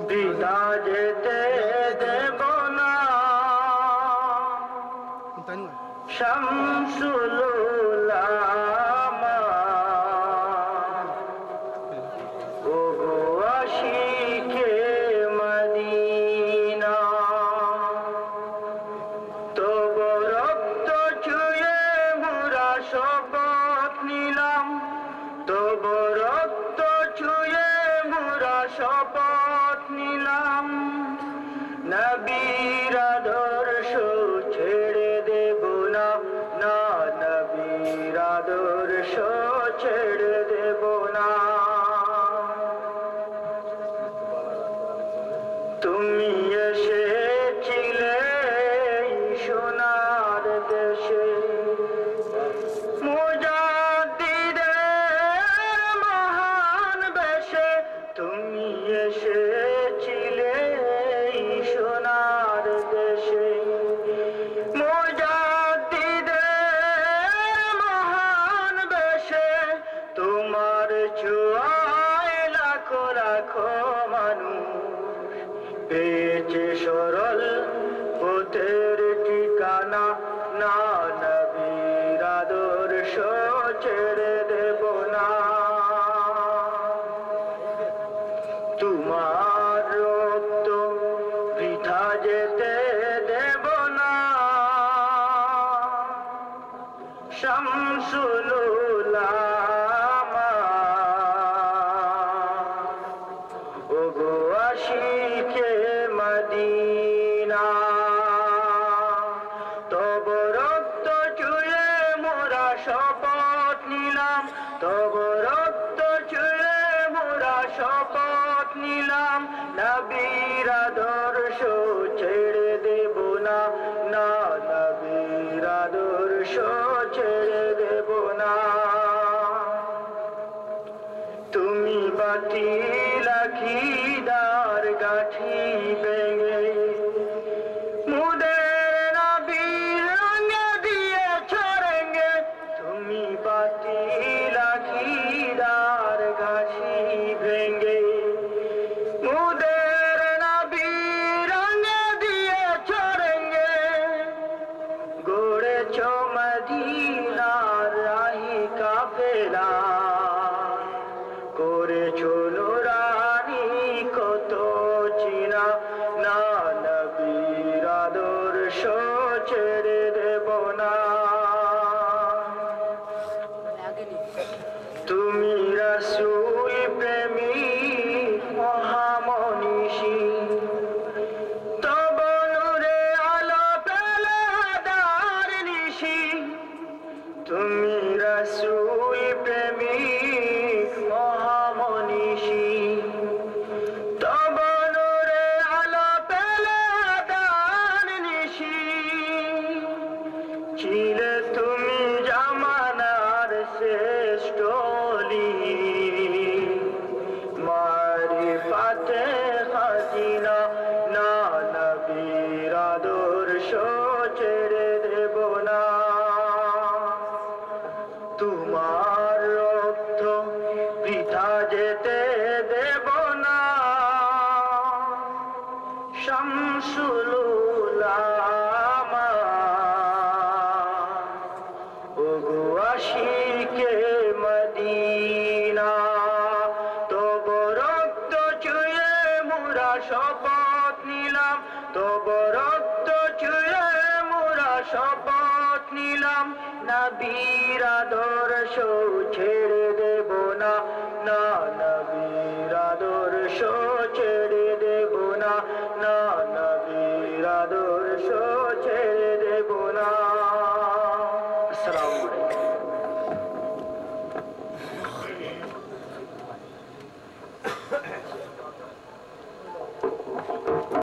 পিতা যেতে দেব না শামসুল উলামা ওগো আশিকে মদিনা তবু রক্ত ছুঁয়ে মোরা শপথ নিলাম তবু রক্ত ছুঁয়ে মোরা শপথ নিলাম নবীর আদর্শ ছেড়ে দেব না না নবীর আদর্শ ছেড়ে দেব না তুমি এসেছিলে সোনার দেশে মুজাদ্দিদের মহান বেশে তুমি এসেছিলে সোনার দেশে মুজাদ্দিদের মহান বেশে তোমার ছোঁয়ায় লাখো লাখো মানুষ পেয়েছে সরল পথের ঠিকানা না নবীর আদর্শ ছেড়ে দেব না তোমার রক্ত বৃথা যেতে দেব না শামসুল উলামা ওগো আশিকে মদিনা তবু রক্ত ছুঁয়ে মোরা শপথ নিলাম তবু রক্ত ছুঁয়ে মোরা শপথ নিলাম নবীর আদর্শ ছেড়ে দেব না না নবীর আদর্শ ছেড়ে দেব না তুমি বাতিল আকিদার গাঠি ভেঙে মুদের নবীর রঙে দিয়ে ছড়েঙ্গে তুমি বাতিল আকিদার গাঠি ভেঙে মুদের নবীর রঙে দিয়ে ছড়েঙ্গে গড়েছ মদিনার রাহি কাফেলা করেছো নুরানি কত চিনা না নবীর আদর্শ ছেড়ে দেব না তুমি রাসূল প্রেমিক মহামনীষী তবু নূরে আলো পেলে হাদার নিশি তুমি রাসূল প্রেমিক মহামনীষী তবু নূরে আলো পেলে হাদার নিশি ছিলে তুমি জামানার শ্রেষ্ঠ অলি মারিফাতে খাজিনা না নবীর আদর্শ ছেড়ে দেব না তোমার রক্ত বৃথা যেতে দেব না শামসুল উলামা ওগো আশিকে মদিনা তবু রক্ত ছুঁয়ে মোরা শপথ নিলাম তবু রক্ত ছুঁয়ে মোরা শপথ নিলাম নবীর আদর্শ ছেড়ে দেব না না নবীর আদর্শ ছেড়ে দেব না না নবীর আদর্শ ছেড়ে দেব না আসসালামু আলাইকুম।